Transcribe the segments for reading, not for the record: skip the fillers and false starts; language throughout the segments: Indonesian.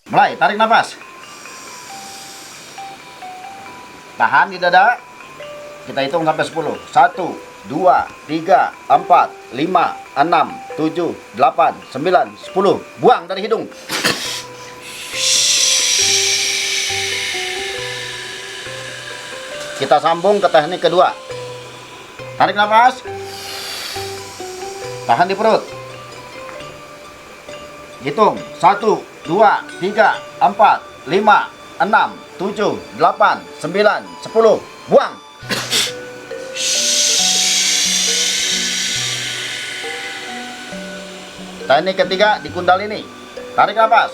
Mulai, tarik nafas. Tahan di dada. Kita hitung sampai 10. 1, 2, 3, 4, 5, 6, 7, 8, 9, 10. Buang dari hidung. Kita sambung ke teknik kedua. Tarik nafas. Tahan di perut. Hitung 1, 2, 3, 4, 5, 6, 7, 8, 9, 10. Buang. Teknik ketiga di kundalini. Tarik nafas.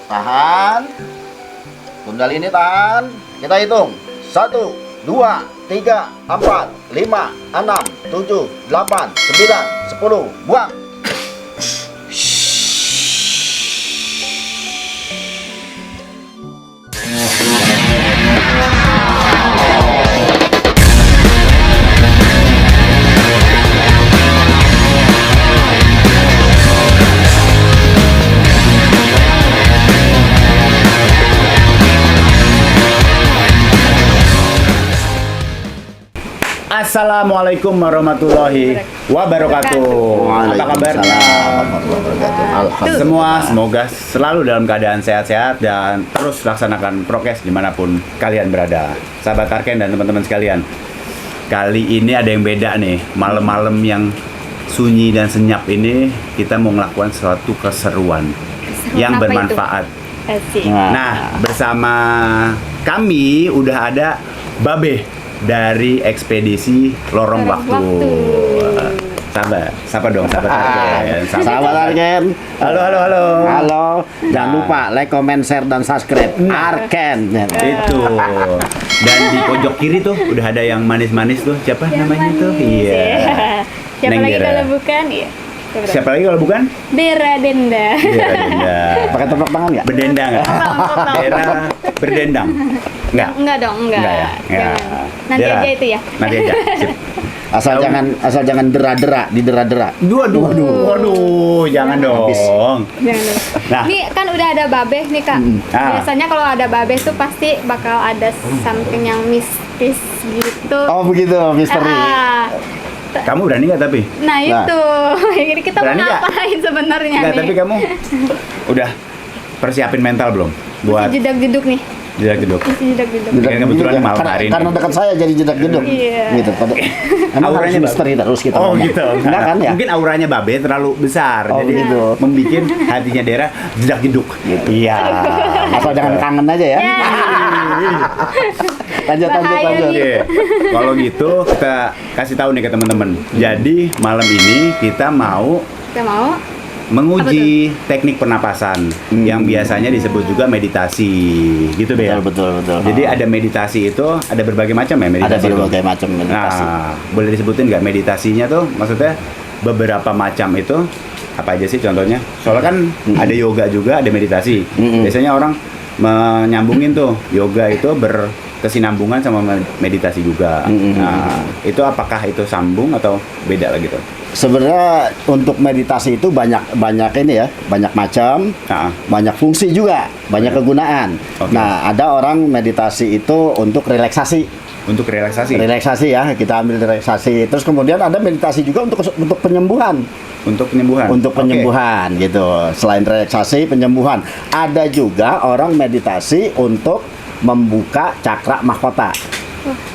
Tahan. Kundalini tahan. Kita hitung 1, 2, 3, 4, 5, 6, 7, 8, 9, 10. Buang. Assalamualaikum warahmatullahi wabarakatuh. Apa kabarnya? Semua semoga selalu dalam keadaan sehat-sehat dan terus laksanakan prokes dimanapun kalian berada. Sahabat Arken dan teman-teman sekalian, kali ini ada yang beda nih. Malam-malam yang sunyi dan senyap ini kita mau melakukan suatu keseruan yang bermanfaat. Nah, bersama kami udah ada Babe dari ekspedisi Lorong Waktu. Sapa dong, sahabat Arken. Sahabat Arken. Halo. Halo. Jangan lupa like, comment, share, dan subscribe. Arken. Itu. Dan di pojok kiri tuh udah ada yang manis-manis tuh. Siapa namanya tuh? Iya. Siapa Neng lagi Dera. kalau bukan? Iya. Siapa lagi kalau bukan? Dera Denda. Dera Denda. Pakai tepuk tangan nggak? Berdendang nggak? Dera berdendang. Enggak. Enggak dong, enggak. Enggak ya? Jangan. Ya. Nanti Dera. aja itu ya. Nanti aja. Sip. Asal jangan dera-dera, didera-dera. Waduh, jangan dong. Jangan dulu. Nah. Ini kan udah ada babeh nih Kak. Ah. Biasanya kalau ada babeh tuh pasti bakal ada something yang mistis gitu. Oh begitu, misteri. Ah. Kamu berani nggak tapi? Nah itu, ini kita mau Berani nggak? ngapain sebenarnya Nggak, nih? tapi kamu udah persiapin mental belum? Buat Jedak-jeduk nih. jedak-jeduk. Masih jedak-jeduk. Jedak. Kan kebetulan Jeduk, malam hari ini. Karena dekat saya jadi jedak jeduk. Iya. Gitu. Emang harus Auranya misteri terus kita. Oh ngomong. gitu. Enggak kan ya? Mungkin auranya Babe terlalu besar, Oh, jadi gitu. membikin hatinya Dera jedak-jeduk. Gitu. Iya. Asal jangan kangen aja ya. Lanjut. Bahaya nih. Oke. Kalau gitu kita kasih tahu nih ke teman-teman. Jadi malam ini kita mau Kita mau menguji teknik pernapasan yang biasanya disebut juga meditasi, gitu Be ya. Betul. Jadi ada meditasi itu ada berbagai macam ya meditasi. Ada berbagai macam meditasi. Nah, boleh disebutin nggak meditasinya tuh? Maksudnya beberapa macam itu apa aja sih contohnya? Soalnya kan ada yoga juga, ada meditasi. Biasanya orang menyambungin tuh yoga itu berkesinambungan sama meditasi juga. Nah, itu apakah itu sambung atau beda lagi tuh? Sebenarnya untuk meditasi itu banyak ini ya, banyak macam, Nah, banyak fungsi juga, banyak kegunaan. Oke. Nah, ada orang meditasi itu untuk relaksasi. untuk relaksasi, Relaksasi ya, kita ambil relaksasi. Terus kemudian ada meditasi juga untuk penyembuhan. untuk penyembuhan. Untuk Oke. penyembuhan gitu. Selain relaksasi, penyembuhan. Ada juga orang meditasi untuk membuka cakra mahkota.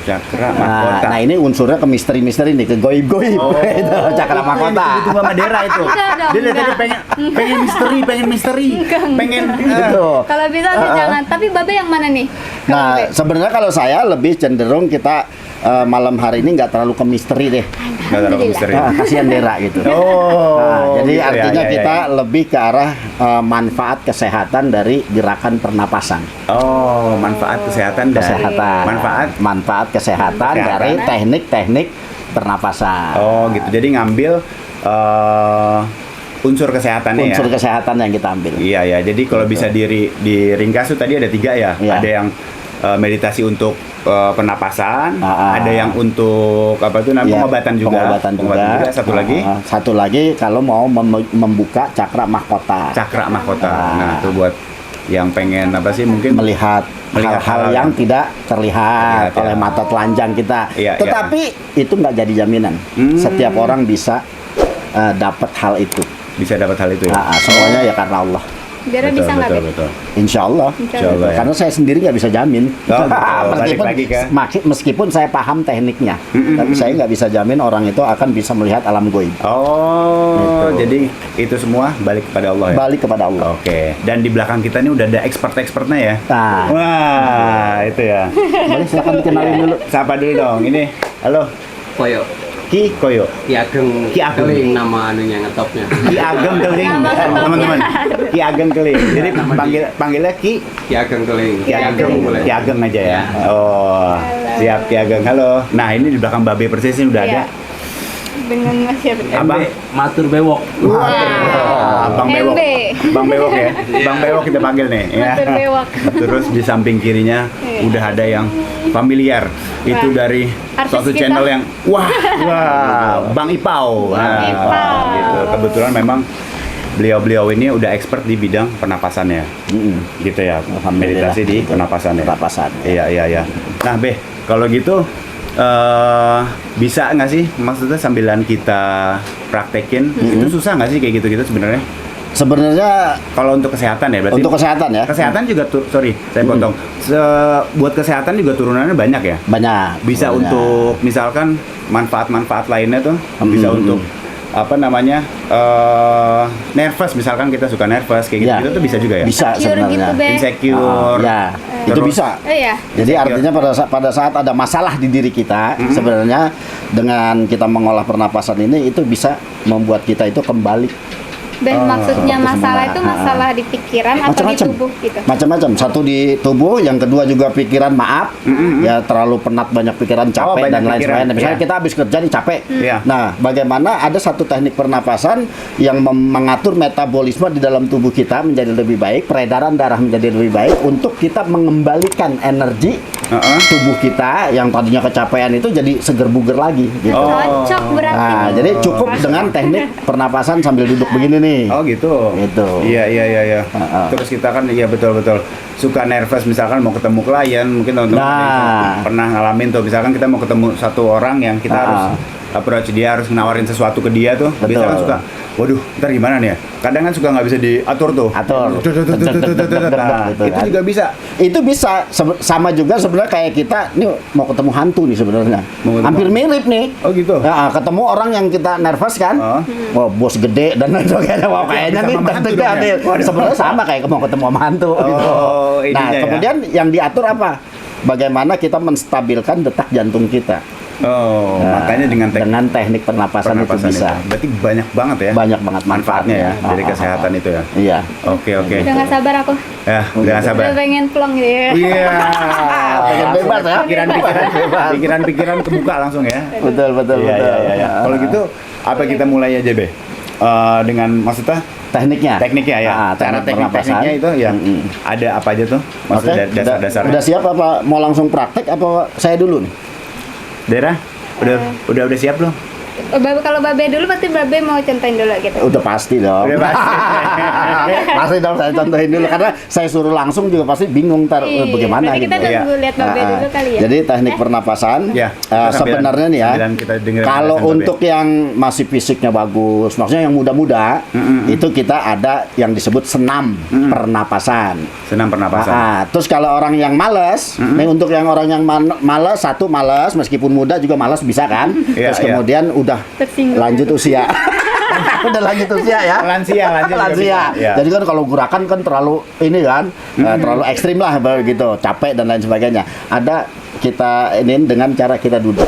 Cakra Nah, mahkota. nah ini unsurnya ke misteri-misteri nih, ke goib-goib. Itu cakra mahkota. Itu sama Dera itu. Enggak dong, Dia dari tadi enggak. pengen misteri, pengen Gitu. kalau bisa sih jangan. Tapi Babe yang mana nih? Kalau Nah, Babe? sebenarnya kalau saya lebih cenderung kita malam hari ini nggak terlalu ke misteri deh. Nggak taruh ke misteri. Nah, kasihan Dera gitu. Oh, Nah, jadi gitu ya, artinya ya, ya, kita ya. lebih ke arah manfaat kesehatan dari gerakan pernapasan. Oh, manfaat kesehatan dari Kesehatan. manfaat. Kesehatan dari teknik-teknik pernapasan. Oh, gitu. Jadi ngambil unsur kesehatannya Unsur ya. kesehatan yang kita ambil. Iya ya. Jadi kalau bisa diringkas tuh tadi ada 3 ya. Iya. Ada yang meditasi untuk pernapasan, Ah. ada yang untuk apa tuh namanya Ya, pengobatan juga. Satu lagi Satu lagi kalau mau membuka cakra mahkota. cakra mahkota. Ah. Nah, itu buat yang pengen apa sih mungkin Melihat Melihat hal-hal hal-hal yang tidak terlihat Terlihat, oleh ya. mata telanjang kita. Iya, Tetapi itu nggak jadi jaminan. Setiap orang bisa dapat hal itu. bisa dapat hal itu ya. Semuanya ya karena Allah. Dera bisa nggak, Be? betul. Insya Allah. Insya Allah, ya. Karena saya sendiri nggak bisa jamin. Oh, betul. Balik lagi ke- meskipun saya paham tekniknya, tapi saya nggak bisa jamin orang itu akan bisa melihat alam goib. Oh, Gitu. jadi itu semua balik kepada Allah ya. Balik kepada Allah. Oke. Dan di belakang kita ini udah ada expert-expertnya ya. Nah, Wah, itu ya. boleh silakan dikenalin dulu. Sapa dulu dong. Ini, halo, Koyo Ki Koyo. Ki Ageng Ki Ageng. Keling nama anunya ngetopnya. Ki Ageng Keling, teman-teman. Ki Ageng Keling. Jadi panggilnya Ki Ki Ageng Keling. Ki Ageng, boleh. Ki Ageng aja ya. Oh, siap Ki Ageng. Halo. Nah, ini di belakang Babe persis ini udah ada. Iya. Dengan Mas siapa? Abang. Matur Bewok. Abang Bewok. MB. Bang Bewok ya. Bang Bewok kita panggil nih ya. Matur bewok. Terus di samping kirinya Iya. udah ada yang familiar. Itu Wah. dari Artis suatu kita. channel yang wah, Bang Ipau. Bang Ipau. Gitu. Kebetulan memang beliau-beliau ini udah expert di bidang pernapasannya. Gitu ya. Alhamdulillah. Meditasi di pernapasan ya. Pernapasan. Iya. Nah, Beh, kalau gitu bisa nggak sih maksudnya sambilan kita praktekin itu susah nggak sih kayak gitu-gitu sebenarnya? Sebenarnya Kalau untuk kesehatan ya berarti. untuk kesehatan ya Kesehatan juga sorry, saya potong. Buat kesehatan juga turunannya banyak ya. banyak. Bisa Banyak. untuk misalkan manfaat-manfaat lainnya tuh bisa untuk apa namanya nervous, misalkan kita suka nervous kayak Ya. gitu tuh bisa juga ya. Bisa Insecure sebenarnya. gitu, Be. Insecure. Ya, itu Terus- bisa. Oh iya. Jadi artinya pada saat ada masalah di diri kita, sebenarnya dengan kita mengolah pernapasan ini itu bisa membuat kita itu kembali Dan maksudnya itu masalah semua. itu masalah di pikiran atau di macam-macam. tubuh gitu. Macam-macam. Satu di tubuh, yang kedua juga pikiran maaf, ya terlalu penat, banyak pikiran, capek banyak dan lain pikiran, sebagainya. Misalnya ya. kita habis kerja nih capek. Iya. Nah, bagaimana ada satu teknik pernapasan yang mengatur metabolisme di dalam tubuh kita menjadi lebih baik, peredaran darah menjadi lebih baik untuk kita mengembalikan energi tubuh kita yang tadinya kecapean itu jadi seger buger lagi gitu. Oh. Cocok berarti. Nah, jadi cukup dengan teknik pernapasan sambil duduk begini nih. Oh gitu. Gitu. Iya. Heeh. Terus kita kan iya betul suka nervous misalkan mau ketemu klien, mungkin teman-teman ada yang Nah. pernah ngalamin tuh, misalkan kita mau ketemu satu orang yang kita harus approach dia, harus nawarin sesuatu ke dia tuh. Betul. Biasanya kan suka, waduh, ntar gimana nih ya? Kadang kan suka nggak bisa diatur tuh. Atur. Nah, Gitu itu kan. juga bisa. Itu bisa sama juga sebenarnya kayak kita nih mau ketemu hantu nih sebenarnya. Mau ketemu Hampir mirip nih. Oh gitu. Nah, ketemu orang yang kita nervous kan, wah bos gede dan lain sebagainya. Wah kayaknya Sama nih sama hantu deg-degan dong ya? nih. Waduh. Sebenarnya sama kayak mau ketemu sama hantu gitu. Oh, Nah, ininya ya. kemudian yang diatur apa? Bagaimana kita menstabilkan detak jantung kita. Oh, Nah, makanya dengan teknik pernapasan itu bisa. Berarti banyak banget ya. Banyak banget manfaatnya ya dari Ah, ah, kesehatan itu ya. Iya. Oke. Udah nggak sabar aku. Ya, udah nggak sabar. Udah pengen plong gitu ya. Iya. Pengen bebas ya? Pikiran kebuka langsung ya. Betul. Iya. Kalau gitu apa kita mulai aja, Be? Dengan maksudnya tekniknya. tekniknya ya. Cara teknik pernapasan. tekniknya itu ya ada apa aja tuh? Oke, Maksudnya dasar-dasarnya. udah siap apa mau langsung praktek apa saya dulu nih? Daerah? Udah siap belum? Kalau Babe dulu berarti Babe mau contohin dulu gitu. Udah pasti dong. Udah pasti. Pasti dong saya contohin dulu karena saya suruh langsung juga pasti bingung ntar Iya, bagaimana berarti kita gitu. nunggu lihat Babe Ah, dulu kali ya. Jadi teknik pernapasan Ya, sebenarnya nih ya. sambilan kita dengerin Kalau penjelasan Babe. untuk yang masih fisiknya bagus, maksudnya yang muda-muda, itu kita ada yang disebut senam pernapasan. Senam pernapasan. Terus kalau orang yang males, nih untuk yang orang yang males, satu males meskipun muda juga males bisa kan? Iya, Terus iya. kemudian udah Tersinggung. lanjut usia. Udah lanjut usia ya. Lansia juga Lansia. bisa. Ya. Jadi kan kalau gerakan kan terlalu ini kan, terlalu ekstrim lah begitu, capek dan lain sebagainya. Ada kita ini dengan cara kita duduk.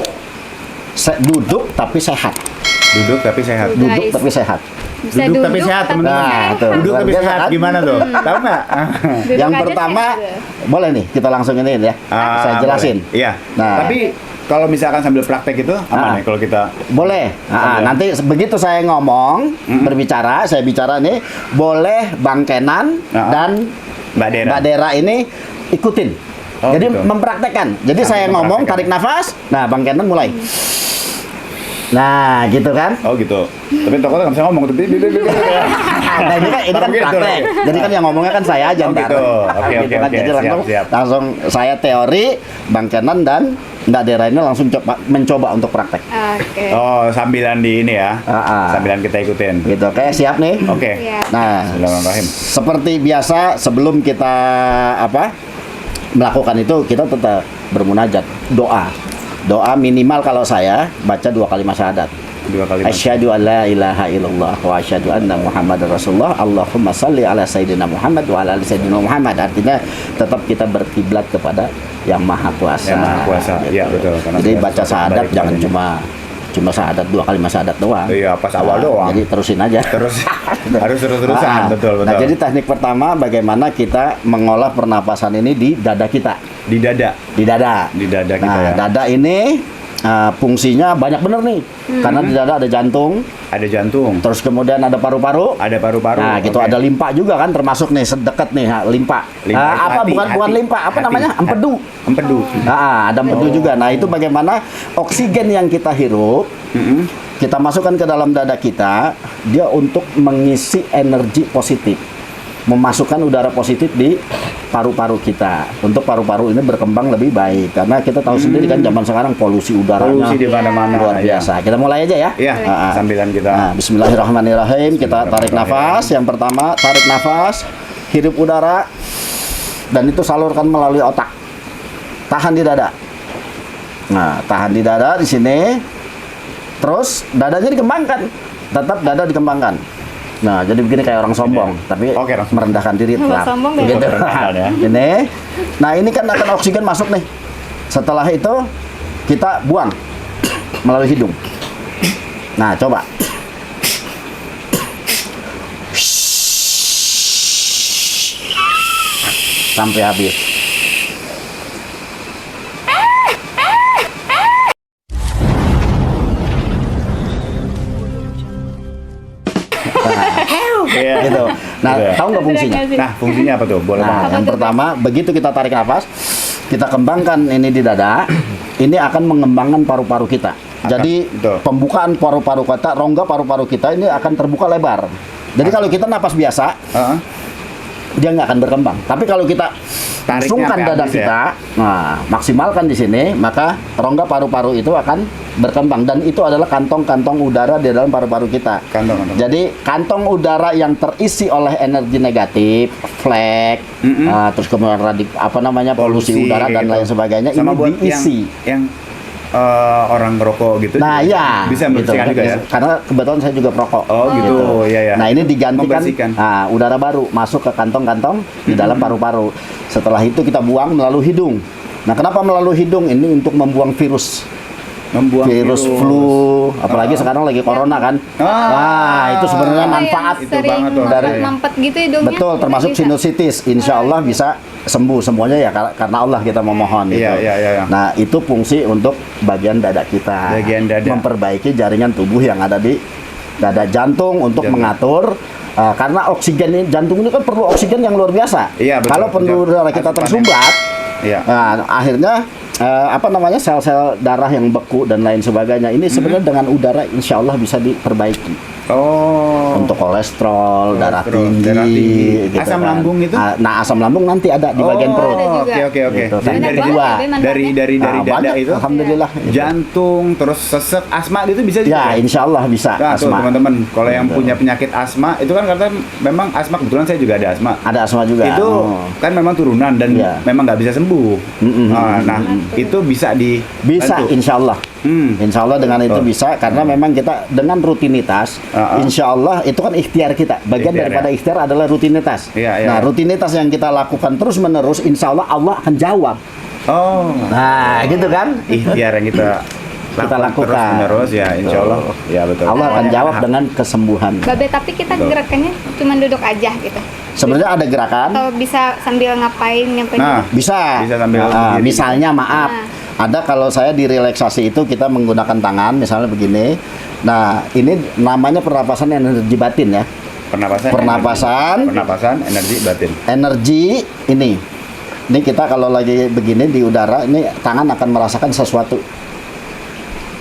Duduk tapi sehat. Duduk tapi sehat. Duduk. Duduk Guys. tapi sehat. Bisa Duduk tapi sehat, teman-teman. Nah, tuh. Duduk tapi Luar biasa, sehat kan? gimana tuh? Tahu nggak? Duduk Yang aja pertama sehat. boleh nih kita langsung ini ya. Saya jelasin. Boleh. Iya. Nah. Tapi kalau misalkan sambil praktek itu aman ya kalau kita Boleh. Nanti begitu saya ngomong, berbicara, saya bicara nih, boleh Bang Kenan dan Mbak Dera. Mbak Dera ini ikutin. Oh, Jadi gitu. mempraktekkan. Jadi Sambil saya ngomong, mempraktekkan. tarik nafas. Nah, Bang Kenan mulai. Nah, gitu kan? Oh gitu. Tapi tokonya nggak bisa ngomong. Tapi Nah, ini kan Tapi gitu. praktek. Jadi kan yang ngomongnya kan saya aja Oh, ntar. gitu. Oke, Gitu oke, kan. oke. Jadi Siap, langsung, siap. langsung saya teori, Bang Kenan dan Mbak Dera ini langsung mencoba untuk praktek. Oke. Oh, sambilan di ini ya. Sambilan kita ikutin. Gitu, oke, siap nih. Oke. Iya. Nah, Bismillahirrahmanirrahim. seperti biasa sebelum kita melakukan itu kita tetap bermunajat, doa minimal kalau saya baca 2 kalimat syahadat. 2 kali. Asyhadu an la ilaha illallah wa asyhadu anna Muhammadar Rasulullah. Allahumma salli ala sayyidina Muhammad wa ala ali sayyidina Muhammad. Artinya tetap kita berkiblat kepada Yang Maha Kuasa. Yang Maha Kuasa. Iya, betul. Karena Jadi kita baca harus syahadat kembali jangan kepadanya. cuma syahadat 2 kalimat syahadat doang. Iya, pas awal doang. Jadi terusin aja. Terus harus terus-terusan, betul. Nah, jadi teknik pertama bagaimana kita mengolah pernapasan ini di dada kita. Di dada. Di dada. Di dada kita Nah, ya. dada ini fungsinya banyak bener nih. Karena di dada ada jantung, Ada jantung. terus kemudian ada paru-paru. Ada paru-paru. Nah, gitu Oke. ada limpa juga kan termasuk nih sedekat nih limpa. Limpa itu Apa hati, bukan hati. limpa, apa Hati. namanya? Empedu. Empedu. Ada empedu juga. Nah, itu bagaimana oksigen yang kita hirup Mm-mm. kita masukkan ke dalam dada kita, dia untuk mengisi energi positif, memasukkan udara positif di paru-paru kita, untuk paru-paru ini berkembang lebih baik. Karena kita tahu sendiri kan zaman sekarang polusi udaranya Polusi di mana-mana. luar ya. biasa. Kita mulai aja ya. Iya, sambilan kita. Nah, Bismillahirrahmanirrahim. Kita tarik nafas. Yang pertama, tarik nafas, hirup udara, dan itu salurkan melalui otak. Tahan di dada. Nah, tahan di dada di sini. Terus dadanya dikembangkan. Tetap dada dikembangkan. Nah, jadi begini kayak orang sombong, tapi Oke, langsung. merendahkan diri Kalau tetap. sombong Begitu. beda. Merendahkan ya. Ini. Nah, ini kan akan oksigen masuk nih. Setelah itu kita buang melalui hidung. Nah, coba. Sampai habis. Iya. Gitu. Nah, Gitu ya. tahu nggak fungsinya? Nah, fungsinya apa tuh? Boleh Nah, banget. yang pertama, begitu kita tarik nafas, kita kembangkan ini di dada, ini akan mengembangkan paru-paru kita. Jadi betul. pembukaan paru-paru kita, rongga paru-paru kita ini akan terbuka lebar. Jadi kalau kita napas biasa, Heeh. dia nggak akan berkembang. Tapi kalau kita Tariknya langsungkan sampai dada habis ya? kita, nah maksimalkan di sini, maka rongga paru-paru itu akan berkembang, dan itu adalah kantong-kantong udara di dalam paru-paru kita. Kantong-kantong. Jadi kantong udara yang terisi oleh energi negatif, flek, Mm-mm. terus kemudian polusi udara dan gitu. lain sebagainya, Sama ini buat diisi. yang orang ngerokok gitu. Nah, juga ya, bisa gitu. membersihkan juga ya. Karena kebetulan saya juga perokok. Oh, gitu. Iya, ya. Nah, ini digantikan Membersihkan. udara baru masuk ke kantong-kantong di dalam paru-paru. Setelah itu kita buang melalui hidung. Nah, kenapa melalui hidung? Ini untuk membuang virus. Membuang Virus flu, apalagi Oh. sekarang lagi corona kan. Ah. Nah, itu sebenarnya Oh, manfaat. yang itu sering banget tuh. Dari- mampet gitu hidungnya. Betul, termasuk Bisa. sinusitis. Insya Allah bisa sembuh semuanya ya karena Allah kita memohon gitu. Iya, iya, iya. Nah, itu fungsi untuk bagian dada kita. Bagian dada. Memperbaiki jaringan tubuh yang ada di dada, jantung untuk Jantung. mengatur karena oksigen ini, jantung ini kan perlu oksigen yang luar biasa. Iya, betul. Kalau pembuluh darah kita Asupannya. tersumbat, Iya. nah, akhirnya sel-sel darah yang beku dan lain sebagainya ini sebenarnya dengan udara insya Allah bisa diperbaiki. Oh. Untuk kolesterol, darah Kolesterol, tinggi, darah tinggi. gitu Asam kan. lambung itu? Nah, asam lambung nanti ada di bagian Oh, perut. Ada juga. Oke, oke. Gitu. Jadi Banyak dari banget ya, dari manfaatnya. dada banyak, itu alhamdulillah. jantung, terus sesek, asma gitu bisa juga. Ya, insya Allah bisa. Nah, tuh asma. teman-teman, kalau yang Gitu. punya penyakit asma itu kan katanya memang asma, kebetulan saya juga ada asma. Ada asma juga. Itu Oh. kan memang turunan dan Iya. memang nggak bisa sembuh. Nah, itu bisa Bisa, dibantu. insya Allah. Insya Allah dengan itu Oh. bisa, karena memang kita dengan rutinitas, insya Allah itu kan ikhtiar kita. Bagian Ikhtiar, daripada ya. ikhtiar adalah rutinitas. Iya, iya. Nah, rutinitas yang kita lakukan terus menerus, insya Allah Allah akan jawab. Oh, Nah, gitu kan? ikhtiar yang kita lakukan. terus menerus ya, insya Allah. Ya betul. Allah akan jawab dengan kesembuhan. Babe, tapi kita Betul. gerakannya cuma duduk aja gitu. Sebenarnya ada gerakan. Atau bisa sambil ngapain nyampe Nah, Bisa. Bisa sambil berdiri. Misalnya maaf, ada kalau saya di relaksasi itu kita menggunakan tangan, misalnya begini. Nah, ini namanya pernapasan energi batin ya. Pernapasan. Pernapasan. Pernapasan, energi batin. Energi ini Ini kita kalau lagi begini di udara, ini tangan akan merasakan sesuatu.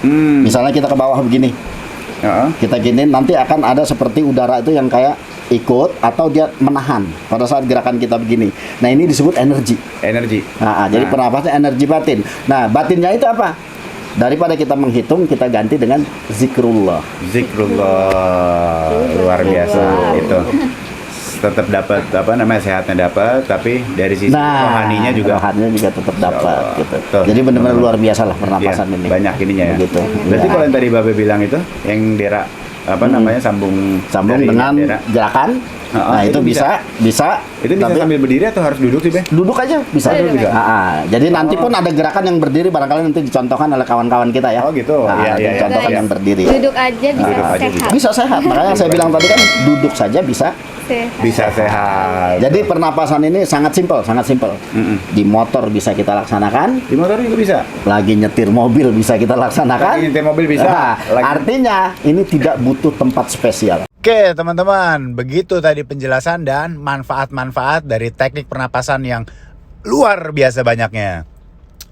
Misalnya kita ke bawah begini, kita gini, nanti akan ada seperti udara itu yang kayak ikut atau dia menahan pada saat gerakan kita begini. Nah, ini disebut energi. Jadi pernapasan energi batin. Nah, batinnya itu apa? Daripada kita menghitung, kita ganti dengan zikrullah. Luar biasa itu. Tetap dapat sehatnya dapat, tapi dari sisi rohaninya juga tetap dapat gitu. Betul. Jadi benar-benar luar biasa lah pernapasan ini. Banyak ininya ya. Begitu. Berarti Ya. kalau yang tadi Babe bilang itu yang dera sambung dari dengan dera. gerakan. Nah, itu bisa Itu bisa tapi sambil berdiri atau harus duduk sih, Be? duduk aja bisa. Duduk bisa. Jadi nanti pun ada gerakan yang berdiri, barangkali nanti dicontohkan oleh kawan-kawan kita ya. Oh, gitu. Iya. Dicontohkan Guys, yang berdiri. Duduk aja bisa Duduk aja sehat. Bisa sehat. Makanya saya bilang tadi kan duduk saja bisa. Sehat. Bisa sehat. Jadi pernapasan ini sangat simpel. Di motor bisa kita laksanakan, Di motor juga bisa. lagi nyetir mobil bisa kita laksanakan. Lagi nyetir mobil bisa. Nah, Lagi- artinya ini tidak butuh tempat spesial. Oke teman-teman, begitu tadi penjelasan dan manfaat-manfaat dari teknik pernapasan yang luar biasa banyaknya.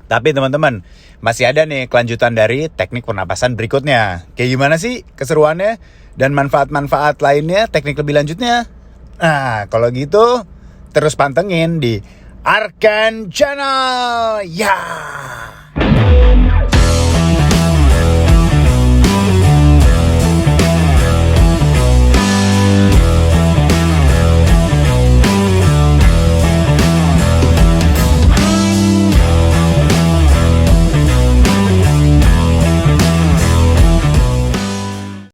Tapi teman-teman, masih ada nih kelanjutan dari teknik pernapasan berikutnya. Kayak gimana sih keseruannya dan manfaat-manfaat lainnya, teknik lebih lanjutnya? Nah, kalau gitu terus pantengin di Arkan Channel. Ya.